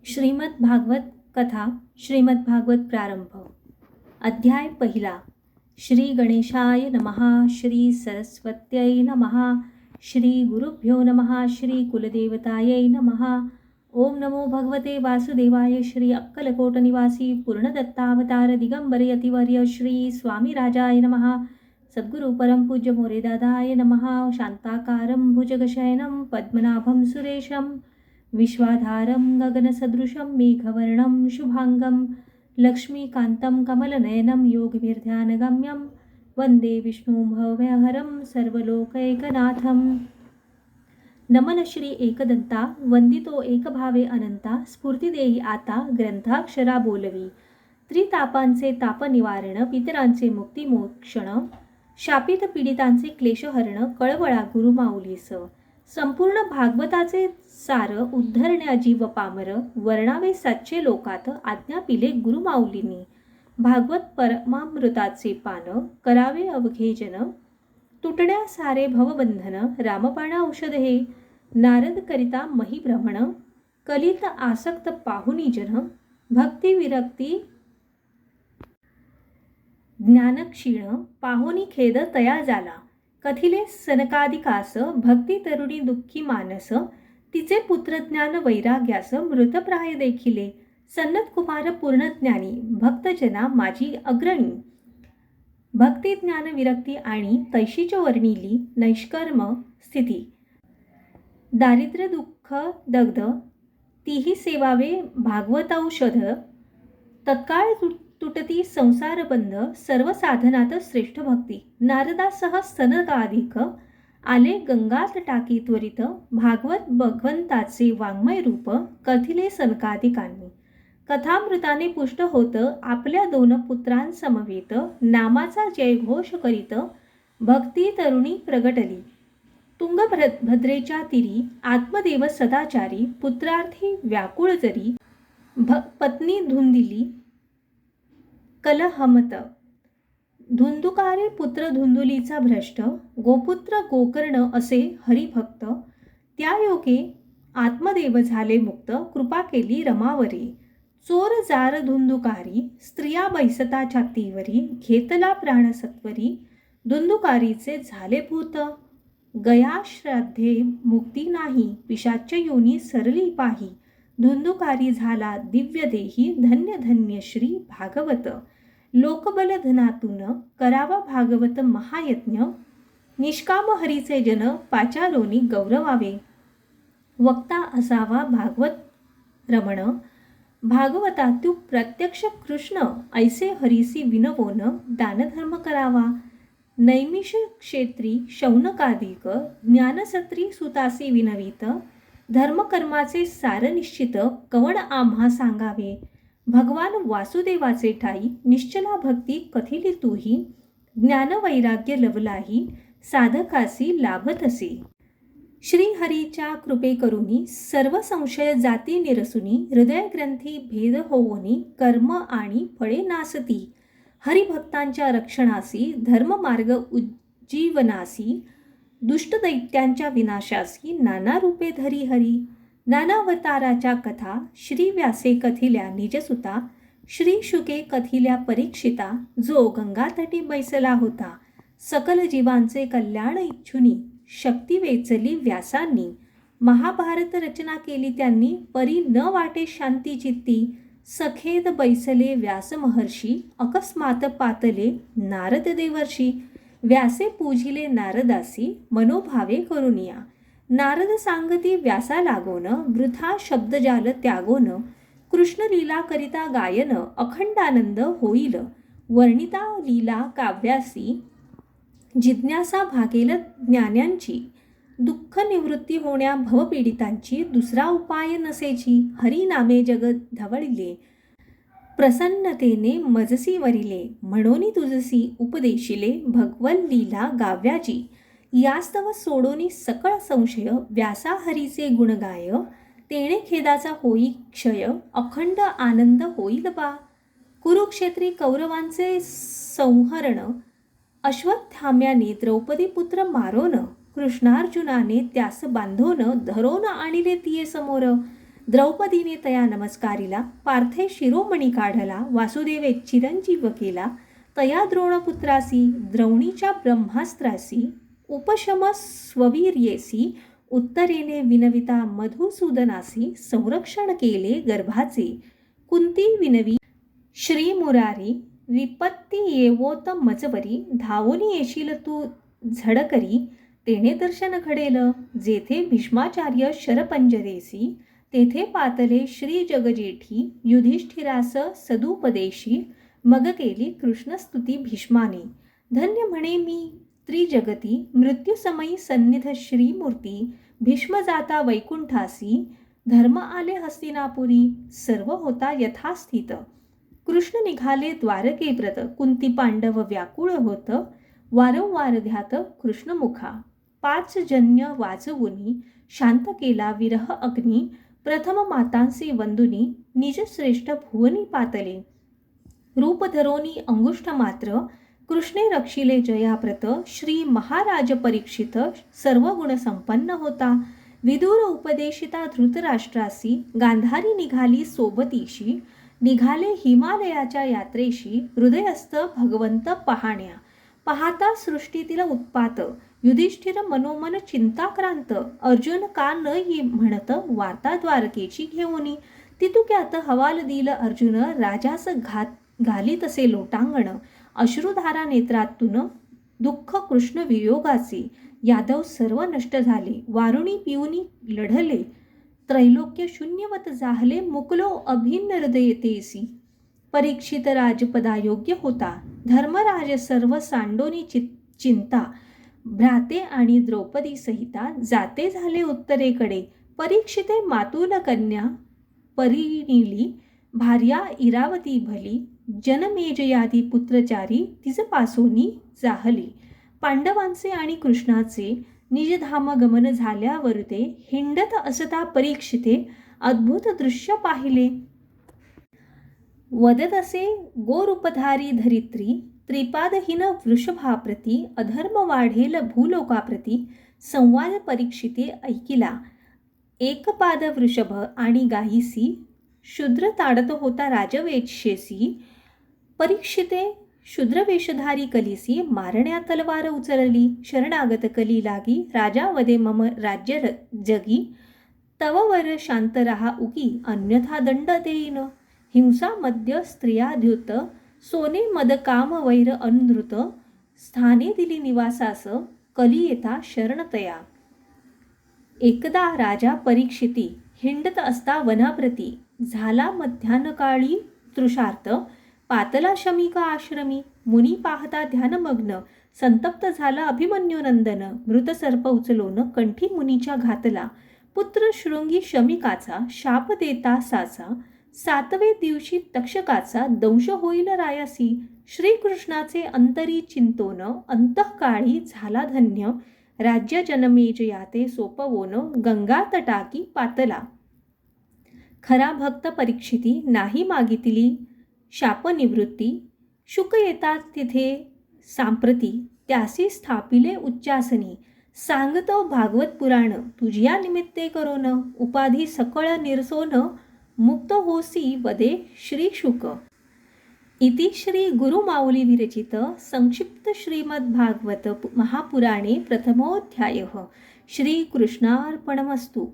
श्रीमद् भागवत कथा श्रीमद् भागवत प्रारंभ अध्याय पहिला. श्री गणेशाय नमः. श्री सरस्वत्यै नमः. श्री गुरुभ्यो नमः. श्री कुलदेवतायै नमः. ओम नमो भगवते वासुदेवाय. श्री अक्कलकोट निवासी पूर्णदत्तावतार दिगंबर यतिवर्य श्री स्वामीराजाय नमः. सद्गुरु परमपूज्य मोरेदादाय नमः. शांताकारं भुजगशयनं पद्मनाभं सुरेशं विश्वाधारं गगनसदृशं मेघवर्णं शुभांगं लक्ष्मीकान्तं कमलनयनं योगविर्ध्यानगम्यं वन्दे विष्णुं भवभयहरं सर्वलोकैकनाथं. नमन श्री एकदंता. वंदितो एकभावे अनंता. स्फूर्ती देई आता ग्रंथाक्षरा बोलवी. त्रितापांचे ताप निवारण. पितरांचे मुक्तिमोक्षण. शापित पीडितांचे क्लेशहरण. कळवळा गुरुमाऊलीस. संपूर्ण भागवताचे सार उद्धरण्या जीव पामर. वर्णावे सातशे लोकात आज्ञा पिले गुरुमाऊलींनी. भागवत परमामृताचे पान. करावे अवघेजन. तुटण्या सारे भवबंधन. रामबाण औषध हे. नारद करिता महिभ्रमण. कलित आसक्त पाहुनी जन. भक्ती विरक्ती ज्ञानक्षीण. पाहुनी खेद तया झाला. कथिले सनकादिकास. भक्ती तरुणी दुःखी मानस. तिचे पुत्र ज्ञान वैराग्यास. मृतप्राय देखिले. सन्नत कुमार पूर्णज्ञानी. भक्तजना माझी अग्रणी. भक्ती ज्ञान विरक्ती आणि तैशीच वर्णिली नैष्कर्म स्थिती. दारिद्र्य दुःख दग्ध. तीही सेवावे भागवतौषध. तत्काळ तुटती संसारबंध. सर्व साधनात श्रेष्ठ भक्ती. नारदासह सनकाधिक. आले गंगात टाकी त्वरित. भागवत भगवंताचे वाङ्मय रूप. कथिले सनकाधिकांनी. कथामृताने पुष्ट होत आपल्या दोन पुत्रांसमवेत. नामाचा जयघोष करीत भक्ती तरुणी प्रगटली. तुंगभद्रेच्या तीरी. आत्मदेव सदाचारी. पुत्रार्थी व्याकुळ जरी. पत्नी धुंदिली कलहमत. धुंदुकारे पुत्र धुंदुलीचा भ्रष्ट. गोपुत्र गोकर्ण असे हरिभक्त. त्या योगे आत्मदेव झाले मुक्त. कृपा केली रमावरी. चोर जार धुंदुकारी. स्त्रिया बैसता छातीवरी. घेतला प्राणसत्वरी. धुंदुकारीचे झाले भूत. गया श्राद्धे मुक्ती नाही. पिशाच्य योनी सरली पाही. धुंदुकारी झाला दिव्य देही. धन्य धन्य श्री भागवत. लोकबल धनातून करावा भागवत महायज्ञ. निष्काम हरीचे जन पाचारोनी गौरवावे. वक्ता असावा भागवत रमण. भागवता तू प्रत्यक्ष कृष्ण. ऐसे हरीसी विनवोन दानधर्म करावा. नैमिष क्षेत्री शौनकाधिक. ज्ञानसत्री सुतासी विनवित. धर्मकर्माचे सार निश्चित. कवण आम्हा सांगावे. भगवान वासुदेवाचे ठाई. निश्चला भक्ती कथिली तूही. ज्ञानवैराग्य लवलाही. साधकासी लाभतसे. श्रीहरीच्या कृपे करुनी. सर्व संशय जाती निरसुनी. हृदयग्रंथी भेद होवोनी. कर्म आणि फळे नासती. हरिभक्तांच्या रक्षणासी. धर्ममार्ग उज्जीवनासी. दुष्टदैत्यांच्या विनाशासी. नाना रूपे धरी हरी. नानावताराच्या कथा. श्री व्यासे कथिल्या निजसुता. श्री शुके कथिल्या परीक्षिता. जो गंगातटी बैसला होता. सकल जीवांचे कल्याण इच्छुनी. शक्ती वेचली व्यासांनी. महाभारत रचना केली त्यांनी. परी न वाटे शांती चित्ती. सखेद बैसले व्यास महर्षी. अकस्मात पातले नारद देवर्षी. व्यासे पूजिले नारदासी. मनोभावे करुनिया. नारद सांगती व्यासा लागोन. वृथा शब्दजाल त्यागोन. कृष्ण लीला करिता गायन. अखंडानंद होईल. वर्णिता लीला काव्यासी. जिज्ञासा भागेल ज्ञान्यांची. दुःख निवृत्ती होण्या भवपीडितांची. दुसरा उपाय नसेची. हरी नामे जग धवळिले. प्रसन्नतेने मजसी वरिले. म्हणोनी तुझसी उपदेशिले. भगवल लीला गाव्याची. यास्तव सोडोनी सकळ संशय. व्यासा हरीचे गुणगाय. तेणे खेदाचा होई क्षय. अखंड आनंद होईल बा. कुरुक्षेत्री कौरवांचे संहरण. अश्वत्थाम्याने द्रौपदी पुत्र मारोन. कृष्णार्जुनाने त्यास बांधोन. धरोन आणिले तिये समोर. द्रौपदीने तया नमस्कारिला. पार्थे शिरोमणी काढला. वासुदेवे चिरंजीव केला. तया द्रोणपुत्रासी द्रोणीच्या ब्रह्मास्त्रासी उपशम स्ववीर्येसी उत्तरेने विनविता मधुसूदनासी संरक्षण केले गर्भाचे. कुंती विनवी श्री मुरारी विपत्ती येवोत मजवरी. धावोनी येशील तू झडकरी. तेने दर्शन घडेल जेथे भीष्माचार्य शरपंजरेसी. तेथे पातले श्री जगजेठी युधिष्ठिरास सदुपदेशी. मग केली कृष्णस्तुती भीष्माने. धन्य म्हणे मी त्रिजगती मृत्यूसमयी सन्निध श्रीमूर्ती. भीष्म जाता वैकुंठासी धर्म आले हस्तिनापुरी. सर्व होता यथास्थित कृष्ण निघाले द्वारके प्रत. कुंती पांडव व्याकुळ होत वारंवार ध्यात कृष्णमुखा. 5 जन्य वाजवुनी शांत केला विरह अग्नी. प्रथम मातांसी वंदुनी निजश्रेष्ठ भुवनी पातले. रूप धरोनी अंगुष्ठ मात्र कृष्णे रक्षिले जयाप्रत. श्री महाराज परीक्षित सर्व गुण संपन्न होता. विदुर उपदेशिता धृतराष्ट्रासी गांधारी निघाली सोबतीशी. निघाले हिमालयाच्या यात्रेशी हृदयस्थ भगवंत पाहण्या. पाहता सृष्टीतील उत्पात युधिष्ठिर मनोमन चिंताक्रांत. अर्जुन का न ये म्हणत वार्ता द्वारकेची घेऊनी. तितुक्यात हवाल दिल अर्जुन राजास घाली तसे लोटांगण. अश्रुधारा नेत्रातून दुःख कृष्ण वियोगाचे. यादव सर्व नष्ट झाले वारुणी पिऊनी लढले. त्रैलोक्य शून्यवत जाहले मुकलो अभिन्न हृदयतेसी. परीक्षित राजपदा योग्य होता धर्मराज सर्व सांडोनी चिंता. भ्राते आणि द्रौपदी सहिता जाते झाले उत्तरेकडे. परीक्षिते मातूल कन्या परिणिली भार्या इरावती भली. जनमेजयादी पुत्रचारी तिजपासोनी जाहली. पांडवांचे आणि कृष्णाचे निजधाम गमन झाल्यावर ते हिंडत असता परीक्षिते अद्भुत दृश्य पाहिले. वदत असे गोरूपधारी धरित्री. त्रिपादहीन वृषभाप्रती अधर्म वाढेल भूलोकाप्रती. संवाद परीक्षिते ऐकिला. एकपाद वृषभ आणि गायीसी शूद्र ताडत होता राजवेश्येसी. परीक्षिते शूद्रवेशधारी कलिसी मारण्या तलवार उचलली. शरणागत कली लागी राजा वदे मम राज्य जगी. तव वर शांत रहा उगी अन्यथा दंड देईन. हिंसा मद्य स्त्रियाद्युत सोने मद काम वैर अनृत. स्थाने दिली निवासास कली येता शरणतया. एकदा राजा परीक्षिती हिंडत असता वनाप्रती. झाला मध्यान्हकाळी तृषार्त पातला शमिका आश्रमी. मुनी पाहता ध्यानमग्न संतप्त झाला अभिमन्युनंदन. मृत सर्प उचलून कंठी मुनीच्या घातला. पुत्र शृंगी शमिकाचा शाप देता साचा. 7वे दिवशी तक्षकाचा दंश होईल रायासी. श्रीकृष्णाचे अंतरी चिंतोन अंतःकाळी झाला धन्य. राज्य जनमेजयाते सोपवोन गंगा तटाकी पातला. खरा भक्त परीक्षिती नाही मागितली शापनिवृत्ती. शुक येतात तिथे सांप्रती त्यासी स्थापिले उच्चासनी. सांगतो भागवत पुराण तुझिया निमित्ते करोन. उपाधी सकळ निरसोन मुक्त होसी वदे श्री शुक. इति श्री गुरुमाऊली विरचित संक्षिप्त श्रीमद्भागवत महापुराणे प्रथमोऽध्यायः. श्रीकृष्णार्पणमस्तु.